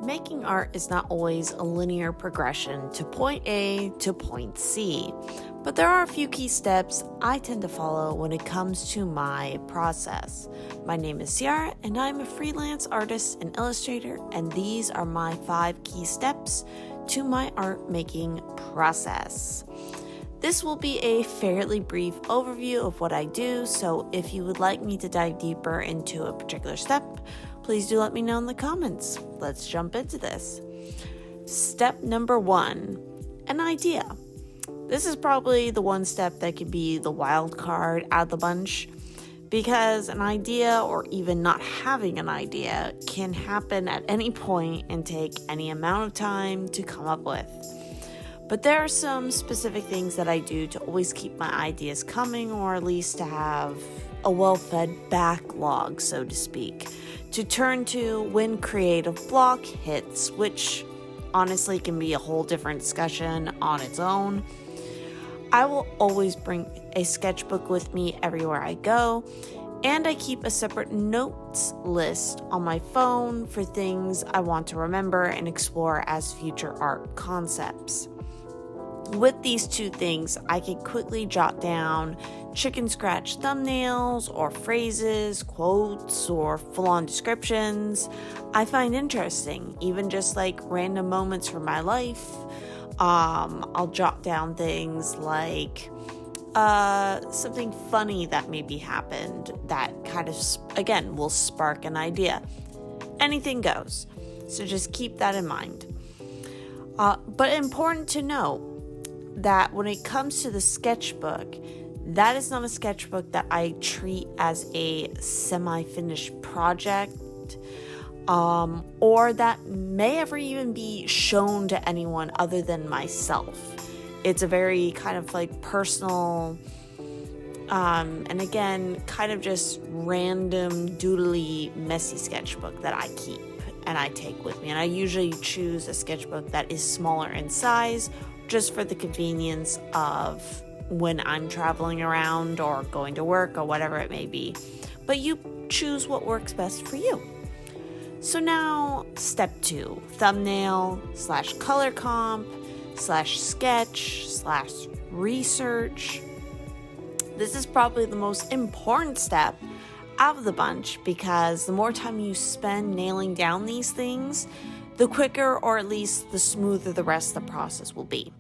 Making art is not always a linear progression to point A to point C, but there are a few key steps I tend to follow when it comes to my process. My name is Ciarra, and I'm a freelance artist and illustrator, and these are my 5 key steps to my art making process. This will be a fairly brief overview of what I do, so if you would like me to dive deeper into a particular step, please do let me know in the comments. Let's jump into this. Step number 1, an idea. This is probably the one step that could be the wild card out of the bunch, because an idea, or even not having an idea, can happen at any point and take any amount of time to come up with. But there are some specific things that I do to always keep my ideas coming, or at least to have a well-fed backlog, so to speak, to turn to when creative block hits, which honestly can be a whole different discussion on its own. I will always bring a sketchbook with me everywhere I go, and I keep a separate notes list on my phone for things I want to remember and explore as future art concepts. With these 2 things, I can quickly jot down chicken scratch thumbnails or phrases, quotes, or full-on descriptions I find interesting, even just like random moments from my life. I'll jot down things like something funny that maybe happened that kind of, again, will spark an idea. Anything goes. So just keep that in mind. But important to note that when it comes to the sketchbook, that is not a sketchbook that I treat as a semi-finished project, or that may ever even be shown to anyone other than myself. It's a very kind of like personal, and again, kind of just random, doodly, messy sketchbook that I keep and I take with me. And I usually choose a sketchbook that is smaller in size, just for the convenience of when I'm traveling around or going to work or whatever it may be. But you choose what works best for you. So now, step 2, thumbnail / color comp / sketch / research. This is probably the most important step out of the bunch, because the more time you spend nailing down these things, the quicker, or at least the smoother, the rest of the process will be.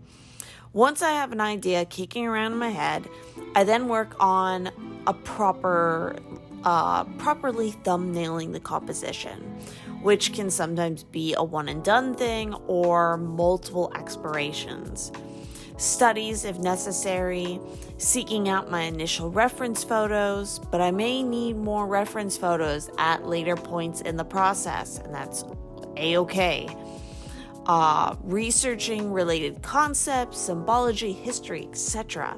Once I have an idea kicking around in my head, I then work on a properly thumbnailing the composition, which can sometimes be a one and done thing or multiple explorations. Studies if necessary, seeking out my initial reference photos, but I may need more reference photos at later points in the process, and that's a-okay. Researching related concepts, symbology, history, etc.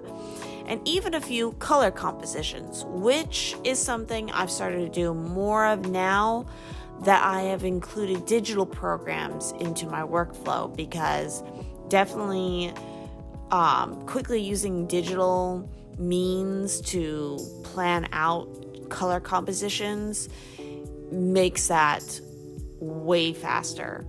And even a few color compositions, which is something I've started to do more of now that I have included digital programs into my workflow, because definitely quickly using digital means to plan out color compositions makes that way faster,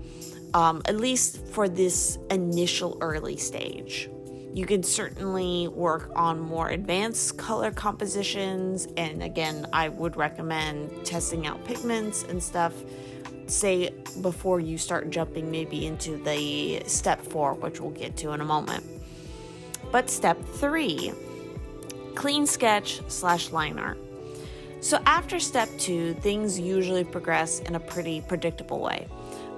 at least for this initial early stage. You can certainly work on more advanced color compositions, and again, I would recommend testing out pigments and stuff, say, before you start jumping maybe into the step 4, which we'll get to in a moment. But step 3, clean sketch / line art. So after step 2, things usually progress in a pretty predictable way.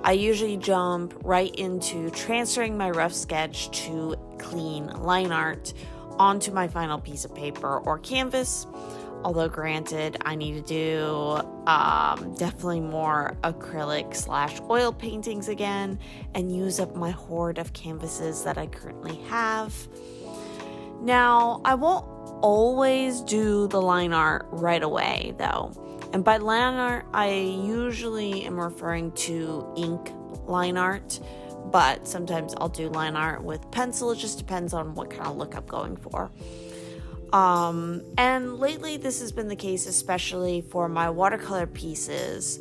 I usually jump right into transferring my rough sketch to clean line art onto my final piece of paper or canvas. Although granted, I need to do definitely more acrylic / oil paintings again, and use up my hoard of canvases that I currently have. Now, I won't always do the line art right away though. And by line art, I usually am referring to ink line art, but sometimes I'll do line art with pencil. It just depends on what kind of look I'm going for. And lately this has been the case, especially for my watercolor pieces.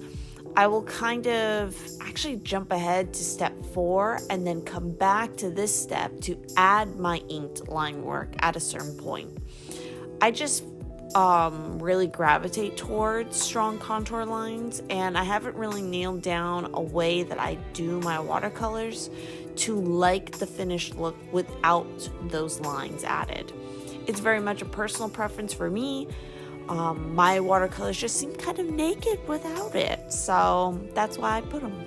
I will kind of actually jump ahead to step 4 and then come back to this step to add my inked line work at a certain point. I just really gravitate towards strong contour lines, and I haven't really nailed down a way that I do my watercolors to like the finished look without those lines added. It's very much a personal preference for me. My watercolors just seem kind of naked without it, so that's why I put them.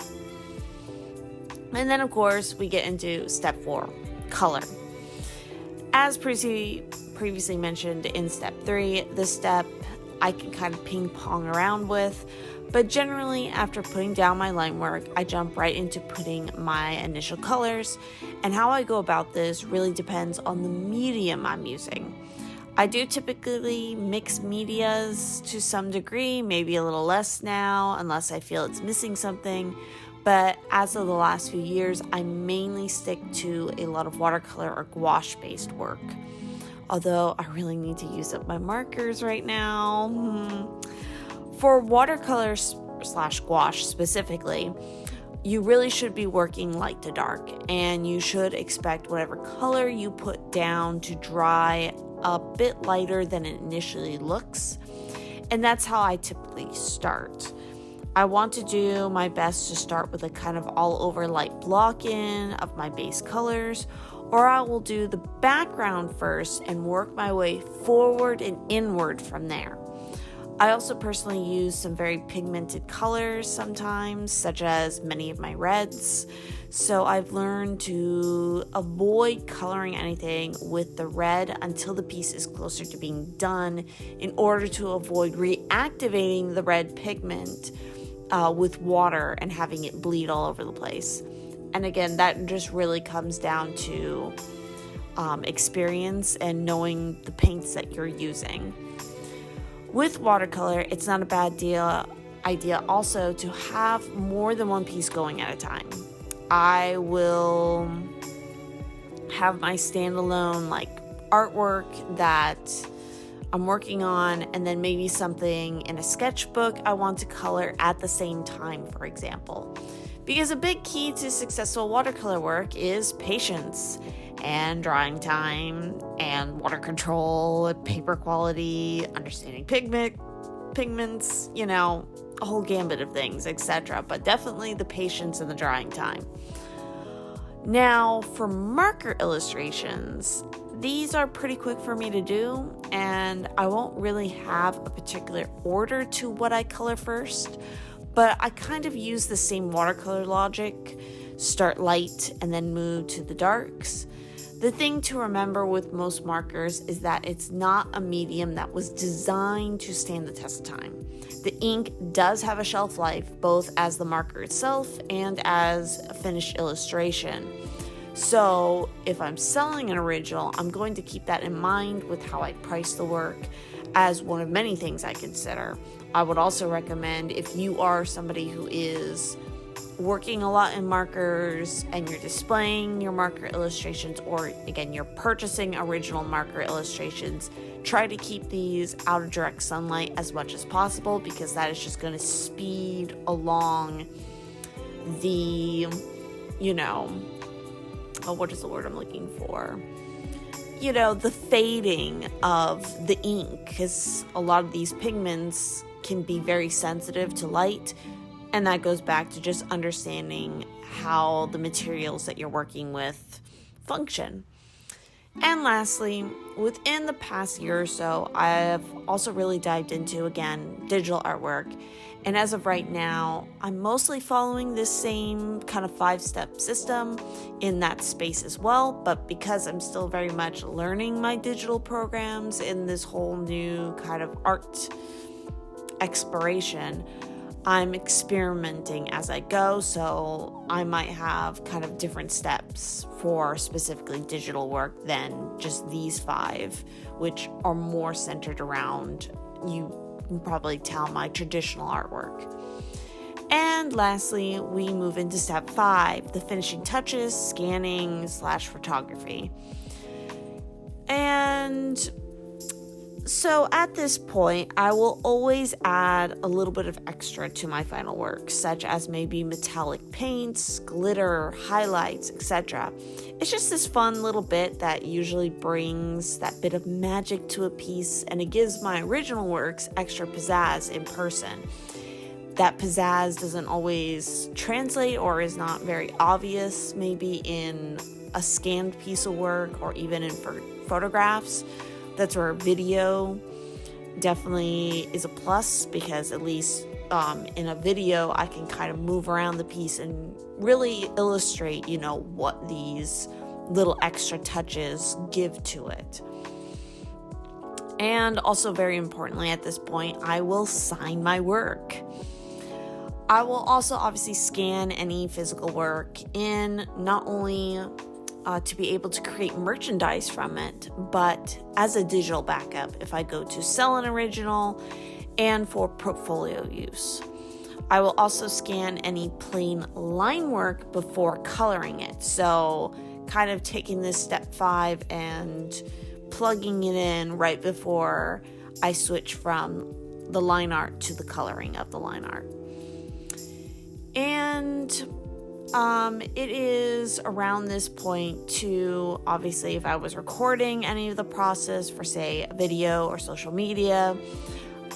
And then of course we get into step 4, color. As previously mentioned in step 3, this step I can kind of ping pong around with, but generally after putting down my line work, I jump right into putting my initial colors, and how I go about this really depends on the medium I'm using. I do typically mix medias to some degree, maybe a little less now, unless I feel it's missing something. But as of the last few years, I mainly stick to a lot of watercolor or gouache-based work. Although I really need to use up my markers right now. For watercolor / gouache specifically, you really should be working light to dark, and you should expect whatever color you put down to dry a bit lighter than it initially looks. And that's how I typically start. I want to do my best to start with a kind of all over light block in of my base colors, or I will do the background first and work my way forward and inward from there. I also personally use some very pigmented colors sometimes, such as many of my reds. So I've learned to avoid coloring anything with the red until the piece is closer to being done, in order to avoid reactivating the red pigment with water and having it bleed all over the place. And again, that just really comes down to experience and knowing the paints that you're using. With watercolor, it's not a bad idea also to have more than one piece going at a time. I will have my standalone artwork that I'm working on, and then maybe something in a sketchbook I want to color at the same time, for example. Because a big key to successful watercolor work is patience and drying time and water control, paper quality, understanding pigments, a whole gambit of things, etc. But definitely the patience and the drying time. Now, for marker illustrations, these are pretty quick for me to do, and I won't really have a particular order to what I color first, but I kind of use the same watercolor logic, start light and then move to the darks. The thing to remember with most markers is that it's not a medium that was designed to stand the test of time. The ink does have a shelf life, both as the marker itself and as a finished illustration. So if I'm selling an original, I'm going to keep that in mind with how I price the work as one of many things I consider. I would also recommend, if you are somebody who is working a lot in markers and you're displaying your marker illustrations, or again, you're purchasing original marker illustrations, try to keep these out of direct sunlight as much as possible, because that is just going to speed along the, what is the word I'm looking for? The fading of the ink, because a lot of these pigments can be very sensitive to light, and that goes back to just understanding how the materials that you're working with function. And lastly, within the past year or so, I've also really dived into, again, digital artwork. And as of right now, I'm mostly following this same kind of 5-step system in that space as well. But because I'm still very much learning my digital programs in this whole new kind of art exploration, I'm experimenting as I go, so I might have kind of different steps for specifically digital work than just these 5, which are more centered around, you can probably tell, my traditional artwork. And lastly, we move into step 5, the finishing touches, scanning / photography. And So at this point, I will always add a little bit of extra to my final work, such as maybe metallic paints, glitter, highlights, etc. It's just this fun little bit that usually brings that bit of magic to a piece, and it gives my original works extra pizzazz in person. That pizzazz doesn't always translate or is not very obvious, maybe in a scanned piece of work or even in photographs. That's where video definitely is a plus, because at least in a video I can kind of move around the piece and really illustrate, what these little extra touches give to it. And also, very importantly at this point, I will sign my work. I will also obviously scan any physical work in, not only to be able to create merchandise from it, but as a digital backup if I go to sell an original and for portfolio use. I will also scan any plain line work before coloring it. So kind of taking this step 5 and plugging it in right before I switch from the line art to the coloring of the line art. And it is around this point to, obviously, if I was recording any of the process for, say, a video or social media,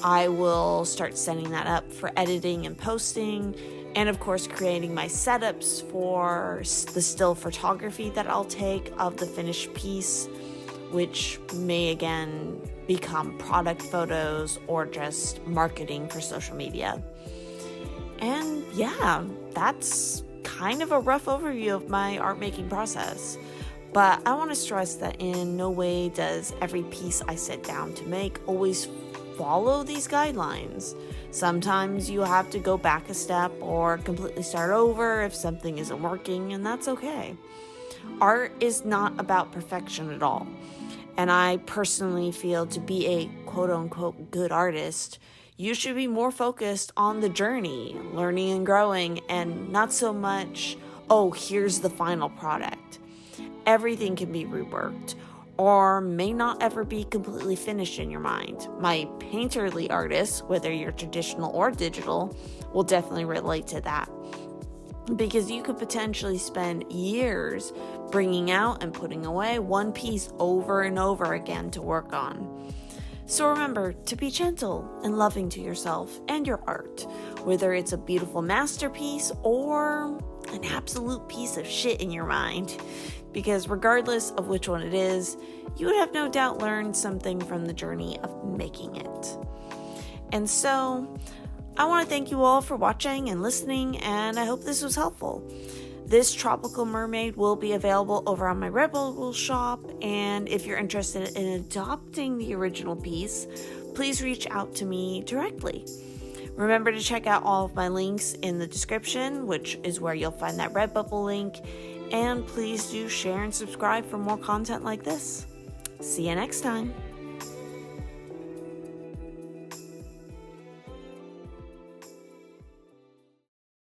I will start setting that up for editing and posting, and of course creating my setups for the still photography that I'll take of the finished piece, which may again become product photos or just marketing for social media. And yeah, that's kind of a rough overview of my art making process. But I want to stress that in no way does every piece I sit down to make always follow these guidelines. Sometimes you have to go back a step or completely start over if something isn't working, and that's okay. Art is not about perfection at all. And I personally feel to be a quote-unquote good artist, you should be more focused on the journey, learning and growing, and not so much, here's the final product. Everything can be reworked or may not ever be completely finished in your mind. My painterly artists, whether you're traditional or digital, will definitely relate to that, because you could potentially spend years bringing out and putting away one piece over and over again to work on. So remember to be gentle and loving to yourself and your art, whether it's a beautiful masterpiece or an absolute piece of shit in your mind, because regardless of which one it is, you would have no doubt learned something from the journey of making it. And so I want to thank you all for watching and listening, and I hope this was helpful. This tropical mermaid will be available over on my Redbubble shop, and if you're interested in adopting the original piece, please reach out to me directly. Remember to check out all of my links in the description, which is where you'll find that Redbubble link, and please do share and subscribe for more content like this. See you next time.